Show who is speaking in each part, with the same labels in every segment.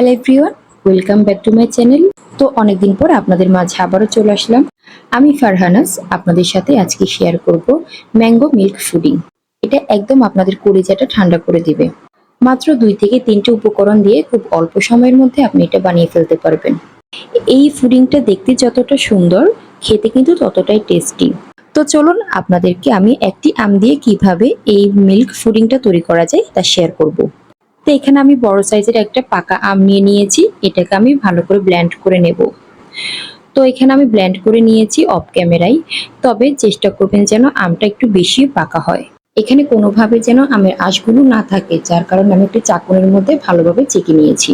Speaker 1: Hello everyone, welcome back to my channel. তো অনেকদিন পর আপনাদের মাঝে আবারও চলে আসলাম। আমি ফারহানাস আপনাদের সাথে আজকে শেয়ার করব ম্যাঙ্গো মিল্ক পুডিং। এটা একদম আপনাদের কলিজাটা ঠান্ডা করে দিবে। মাত্র 2 থেকে 3টে উপকরণ দিয়ে খুব অল্প সময়ের মধ্যে আপনি এটা বানিয়ে ফেলতে পারবেন। এই পুডিংটা দেখতে যতটা সুন্দর, খেতে কিন্তু ততটাই টেস্টি। তো চলুন আপনাদেরকে আমি একটি আম দিয়ে কিভাবে এই মিল্ক পুডিংটা তৈরি করা যায় তা শেয়ার করব। তো এখানে আমি বড় সাইজের একটা পাকা আম নিয়ে নিয়েছি, এটাকে আমি ভালো করে ব্লেন্ড করে নেব। তো এখানে আমি ব্লেন্ড করে নিয়েছি অফ ক্যামেরায়, তবে চেষ্টা করবেন যেন আমটা একটু বেশি পাকা হয়। এখানে কোনোভাবে যেন আমের আঁশগুলো না থাকে, যার কারণে আমি একটু চাকুনের মধ্যে ভালোভাবে চেকে নিয়েছি।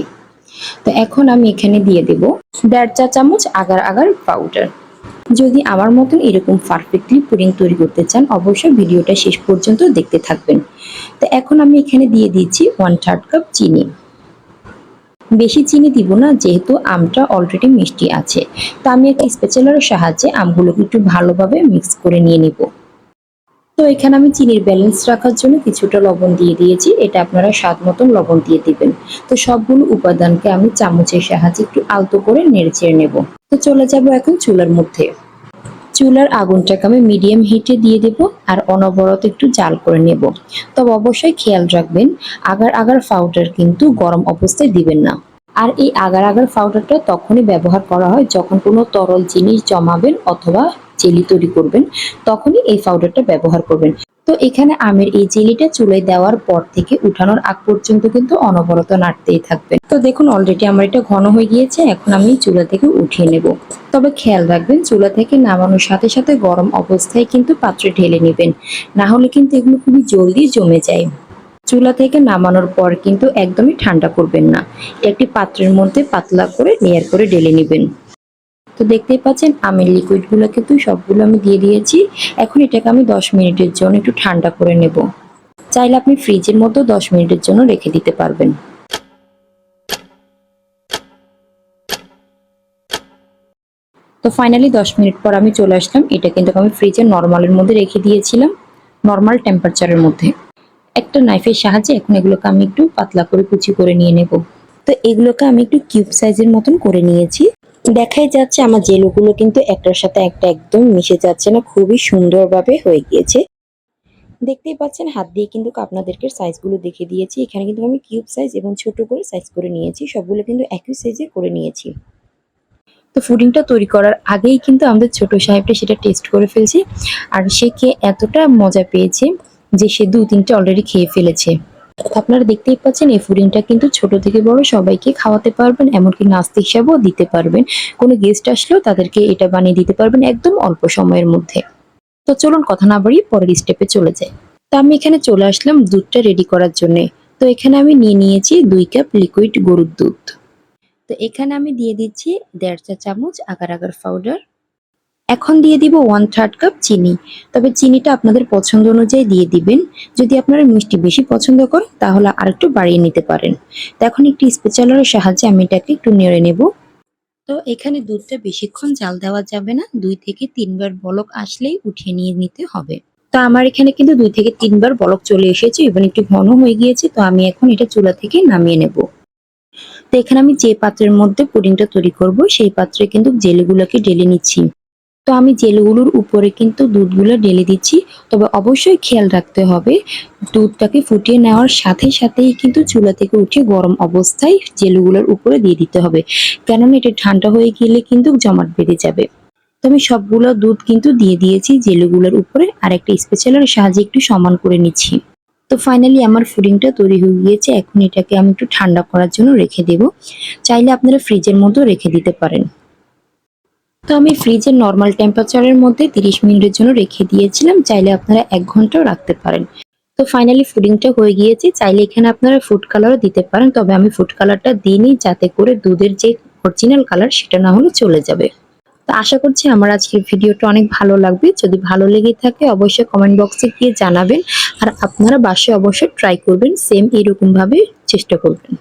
Speaker 1: তো এখন আমি এখানে দিয়ে দেব 1.5 চা চামচ আগার আগার পাউডার। যদি আমার মতন এরকম পারফেক্টলি পুডিং তৈরি করতে চান, অবশ্যই ভিডিওটা শেষ পর্যন্ত দেখতে থাকবেন। তো এখন আমি এখানে দিয়ে দিচ্ছি 1/3 কাপ চিনি। বেশি চিনি দিব না, যেহেতু আমটা অলরেডি মিষ্টি আছে। তো আমি একটা স্প্যাচুলার সাহায্যে আমগুলোকে একটু ভালোভাবে মিক্স করে নিয়ে নিব। তো এখানে আমি চিনির ব্যালেন্স রাখার জন্য কিছুটা লবণ দিয়ে দিয়েছি, এটা আপনারা স্বাদ মতন লবণ দিয়ে দিবেন। তো সবগুলো উপাদানকে আমি চামচের সাহায্যে একটু আলতো করে নেড়েচেড়ে নেব। তো চলে যাব এখন চুলার মধ্যে। চুলার আগুনটাকে আমি মিডিয়াম হিটে দিয়ে দেব আর অনবরত একটু জাল করে নেব। তবে অবশ্যই খেয়াল রাখবেন, আগার আগার পাউডার কিন্তু গরম অবস্থায় দিবেন না। আর এই আগার আগার পাউডারটা তখনই ব্যবহার করা হয় যখন কোনো তরল জিনিস জমাবেন অথবা জেলি তৈরি করবেন, তখনই এই পাউডারটা ব্যবহার করবেন। তো এখানে আমের এই জেলিটা চুলায় দেওয়ার পর থেকে উঠানোর আগ পর্যন্ত কিন্তু অনবরত নাড়তেই থাকবেন। তো দেখুন অলরেডি আমার এটা ঘন হয়ে গিয়েছে, এখন আমি চুলা থেকে উঠিয়ে নেব। তবে খেয়াল রাখবেন, চুলা থেকে নামানোর সাথে সাথে গরম অবস্থায় কিন্তু পাত্রে ঢেলে নেবেন, না হলে কিন্তু এগুলো খুবই জলদি জমে যায়। চুলা থেকে নামানোর পর কিন্তু একদমই ঠান্ডা করবেন না, একটি পাত্রের মধ্যে পাতলা করে লেয়ার করে ঢেলে নেবেন। তো দেখতেই পাচ্ছেন আমের লিকুইডগুলো কিন্তু সবগুলো আমি দিয়ে দিয়েছি। এখন এটাকে আমি 10 মিনিটের জন্য একটু ঠান্ডা করে নেব। চাইলে আপনি ফ্রিজের মধ্যে 10 মিনিটের জন্য রেখে দিতে পারবেন। তো ফাইনালি 10 মিনিট পর আমি চলে আসলাম। এটা কিন্তু আমি ফ্রিজের নরমালের মধ্যে রেখে দিয়েছিলাম, নরমাল টেম্পারেচারের মধ্যে। একটা নাইফের সাহায্যে এখন এগুলোকে আমি একটু পাতলা করে কুচি করে নিয়ে নেব। তো এগুলোকে আমি একটু কিউব সাইজের মতন করে নিয়েছি। দেখাই যাচ্ছে আমার জেলোগুলো কিন্তু একটার সাথে একটা একদম মিশে যাচ্ছে না, খুবই সুন্দরভাবে হয়ে গিয়েছে। দেখতেই পাচ্ছেন হাত দিয়ে কিন্তু আপনাদেরকে সাইজগুলো দেখিয়ে দিয়েছি। এখানে কিন্তু আমি কিউব সাইজ এবং ছোট করে সাইজ করে নিয়েছি, সবগুলো কিন্তু একই সাইজে করে নিয়েছি। তো পুডিংটা তৈরি করার আগেই কিন্তু আমাদের ছোট সাহেবটা সেটা টেস্ট করে ফেলছে, আর সে খেয়ে এতটা মজা পেয়েছে যে সে 2-3টে অলরেডি খেয়ে ফেলেছে। আপনারা দেখতেই পাচ্ছেন এই পুডিংটা কিন্তু ছোট থেকে বড় সবাইকে খাওয়াতে পারবেন, এমনকি নাস্তা হিসাবেও দিতে পারবেন। কোনো গেস্ট আসলেও তাদেরকে এটা বানিয়ে দিতে পারবেন একদম অল্প সময়ের মধ্যে। তো চলুন কথা না বাড়িয়ে পরের স্টেপে চলে যাই। তো আমি এখানে চলে আসলাম দুধটা রেডি করার জন্য। তো এখানে আমি নিয়ে নিয়েছি 2 কাপ লিকুইড গরুর দুধ। তো এখানে আমি দিয়ে দিচ্ছি 1.5 চা চামচ আগার আগার পাউডার। এখন দিয়ে দিব 1/3 কাপ চিনি। তবে চিনিটা আপনাদের পছন্দ অনুযায়ী দিয়ে দিবেন। যদি আপনারা মিষ্টি বেশি পছন্দ করেন তাহলে আরেকটু বাড়িয়ে নিতে পারেন। তো এখন একটি স্প্যাচুলার সাহায্যে আমি এটাকে একটু নেড়ে নেব। তো এখানে দুধটা বেশিক্ষণ জাল দেওয়া যাবে না, 2 থেকে 3 বার বলক আসলেই উঠিয়ে নিয়ে নিতে হবে। তো আমার এখানে কিন্তু 2 থেকে 3 বার বলক চলে এসেছে এবং একটু ঘন হয়ে গিয়েছে। তো আমি এখন এটা চুলা থেকে নামিয়ে নেব। তো এখানে আমি যে পাত্রের মধ্যে পুডিংটা তৈরি করব সেই পাত্রে কিন্তু জেলিগুলোকে ঢেলে নিচ্ছি। তো আমি জেলগুলোর উপরে কিন্তু দুধগুলো ঢেলে দিচ্ছি। তবে অবশ্যই খেয়াল রাখতে হবে, দুধটাকে ফুটিয়ে নেওয়ার সাথে সাথেই কিন্তু চুলা থেকে উঠে গরম অবস্থায় জেলগুলোর উপরে দিয়ে দিতে হবে, কেননা এটা ঠান্ডা হয়ে গেলে কিন্তু জমাট বেঁধে যাবে। তো আমি সবগুলো দুধ কিন্তু দিয়ে দিয়েছি জেলগুলোর উপরে, আর একটা স্পেশালের সাহায্যে একটু সমান করে নিচ্ছি। তো ফাইনালি আমার পুডিংটা তৈরি হয়ে গিয়েছে। এখন এটাকে আমি একটু ঠান্ডা করার জন্য রেখে দেব। চাইলে আপনারা ফ্রিজের মধ্যেও রেখে দিতে পারেন। তো আমি ফ্রিজের নরমাল টেম্পারেচারের মধ্যে 30 মিনিটের জন্য রেখে দিয়েছিলাম, চাইলে আপনারা 1 ঘন্টাও রাখতে পারেন। তো ফাইনালি পুডিংটা হয়ে গিয়েছে। চাইলে এখানে আপনারা ফুড কালারও দিতে পারেন, তবে আমি ফুড কালারটা দিইনি, যাতে করে দুধের যে অরিজিনাল কালার সেটা না হলে চলে যাবে। তো আশা করছি আমার আজকের ভিডিওটা অনেক ভালো লাগবে। যদি ভালো লেগে থাকে অবশ্যই কমেন্ট বক্সে গিয়ে জানাবেন, আর আপনারা বাসায় অবশ্যই ট্রাই করবেন, সেম এরকম ভাবে চেষ্টা করবেন।